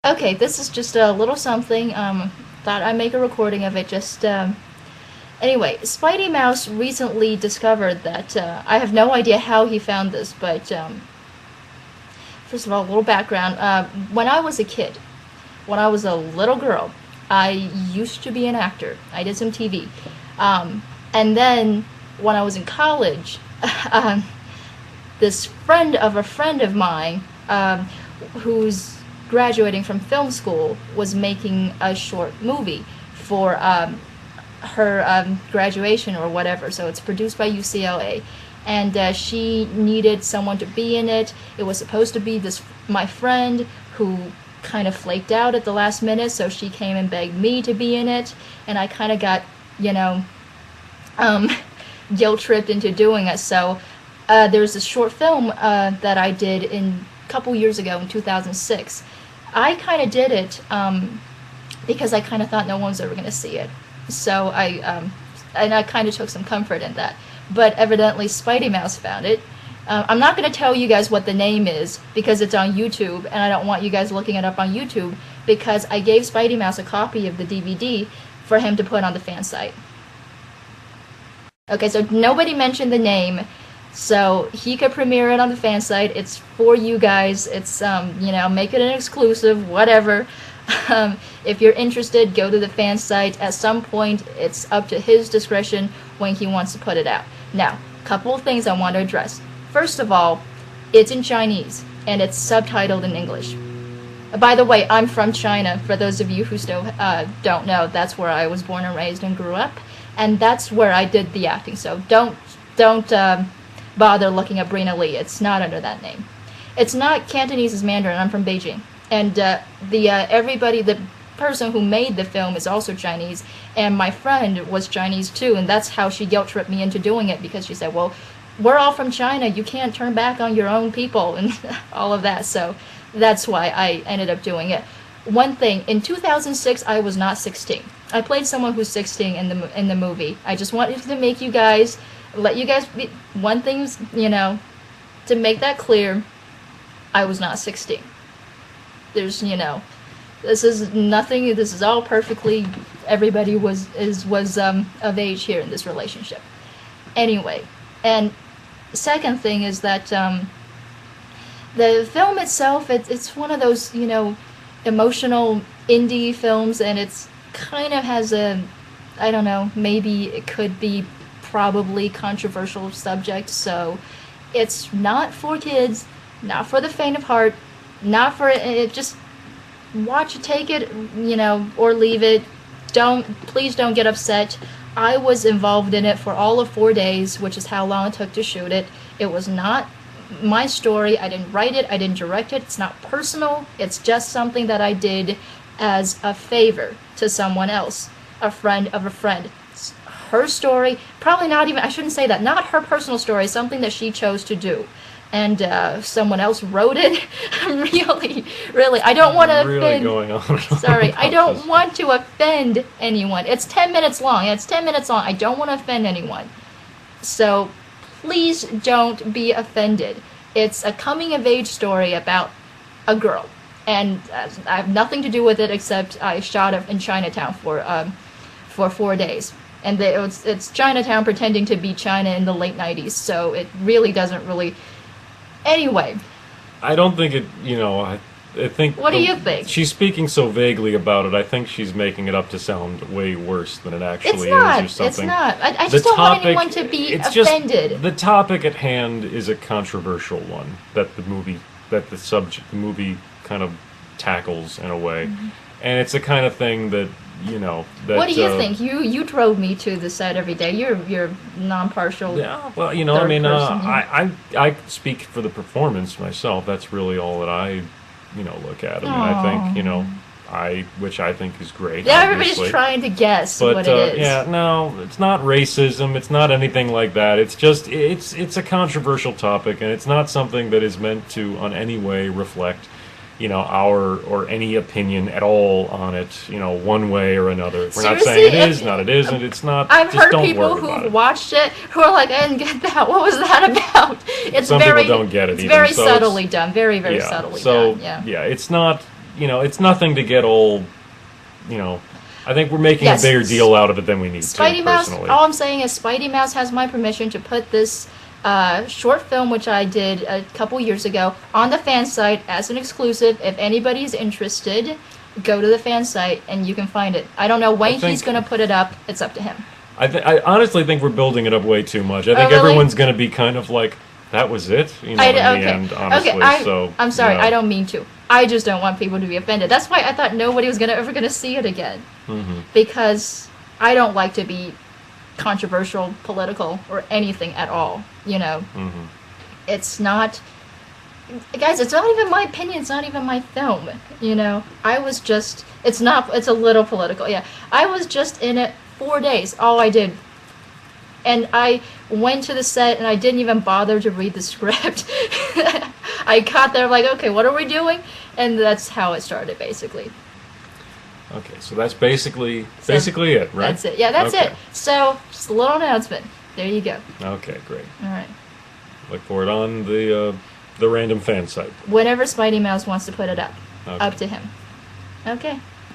Okay, this is just a little something. Thought I'd make a recording of it. Anyway, Spidey Mouse recently discovered that I have no idea how he found this, but first of all, a little background. When I was a kid, when I was a little girl, I used to be an actor. I did some TV, and then when I was in college, um, this friend of mine, who's graduating from film school, was making a short movie for her graduation or whatever. So it's produced by UCLA, and she needed someone to be in it. It was supposed to be this my friend who kind of flaked out at the last minute, so she came and begged me to be in it, and I kind of got, you know, um, guilt tripped into doing it. So there's this short film that I did in a couple years ago in 2006. I kind of did it because I kind of thought no one was ever going to see it. So I kind of took some comfort in that. But evidently Spidey Mouse found it. I'm not going to tell you guys what the name is because it's on YouTube, and I don't want you guys looking it up on YouTube because I gave Spidey Mouse a copy of the DVD for him to put on the fan site. Okay, so nobody mentioned the name, so he could premiere it on the fan site. It's for you guys. It's make it an exclusive, whatever. If you're interested, go to the fan site. At some point, it's up to his discretion when he wants to put it out. Now, a couple of things I want to address. First of all, it's in Chinese, and it's subtitled in English. By the way, I'm from China. For those of you who still don't know, that's where I was born and raised and grew up, and that's where I did the acting. So don't bother looking up Brina Lee. It's not under that name. It's not Cantonese, is Mandarin. I'm from Beijing, and the person who made the film is also Chinese, and my friend was Chinese too, and that's how she guilt tripped me into doing it because she said, "Well, we're all from China. You can't turn back on your own people," and all of that. So that's why I ended up doing it. One thing, in 2006, I was not 16. I played someone who's 16 in the movie. I just wanted to make you guys, let you guys be, one thing's, to make that clear, I was not 16. There's, this is nothing, this is all perfectly, everybody was of age here in this relationship. Anyway, and second thing is that the film itself, it's one of those, emotional indie films, and it's kind of has a, I don't know, maybe it could be probably controversial subject, so it's not for kids, not for the faint of heart, not for it, just watch it, take it, or leave it. Please don't get upset. I was involved in it for all of 4 days, which is how long it took to shoot it. It was not my story. I didn't write it. I didn't direct it. It's not personal. It's just something that I did as a favor to someone else, a friend of a friend. It's her story, probably not even, I shouldn't say that, not her personal story, something that she chose to do. And someone else wrote it. Really, I don't want to offend. Going on. Sorry, I don't want to offend anyone. It's 10 minutes long. It's 10 minutes long. I don't want to offend anyone. So please don't be offended. It's a coming-of-age story about a girl. And I have nothing to do with it except I shot it in Chinatown for 4 days. And it's Chinatown pretending to be China in the late 90s. So it really doesn't really... Anyway. I don't think it, I think... What do you think? She's speaking so vaguely about it, I think she's making it up to sound way worse than it actually is or something. It's not. I just don't want anyone to be offended. The topic at hand is a controversial one that the movie kind of tackles in a way. Mm-hmm. And it's the kind of thing that, that... What do you think? You drove me to the set every day. You're non-partial. Yeah, well, I speak for the performance myself. That's really all that I, look at. I think, which I think is great. Yeah, everybody's trying to guess what it is. Yeah, no, it's not racism. It's not anything like that. It's just, it's a controversial topic, and it's not something that is meant to, on any way, reflect our or any opinion at all on it, one way or another. We're not saying it is, not it isn't, it's not. I've heard people who've watched it who are like, I didn't get that. What was that about? Some people don't get it either. It's very subtly done. Very, very subtly done. Yeah, it's not it's nothing to get all, I think we're making Yes. a bigger deal out of it than we need Spidey to, Mouse, personally. all I'm saying is Spidey Mouse has my permission to put this short film, which I did a couple years ago, on the fan site as an exclusive. If anybody's interested, go to the fan site and you can find it. I don't know when he's think- going to put it up. It's up to him. I honestly think we're building it up way too much. I think really? everyone's going to be kind of like, that was it, in the end, honestly. So I'm sorry, no. I don't mean to. I just don't want people to be offended. That's why I thought nobody was ever gonna see it again. Mm-hmm. Because I don't like to be controversial, political, or anything at all. Mm-hmm. It's not, guys. It's not even my opinion. It's not even my film. I was just. It's not. It's a little political. Yeah, I was just in it 4 days. All I did. And I went to the set and I didn't even bother to read the script. I got there like, okay, what are we doing? And that's how it started, basically. Okay, so that's basically it, right? That's it. Yeah, that's Okay. it. So, just a little announcement. There you go. Okay, great. All right. Look for it on the random fan site. Whenever Spidey Mouse wants to put it up. Okay. Up to him. Okay.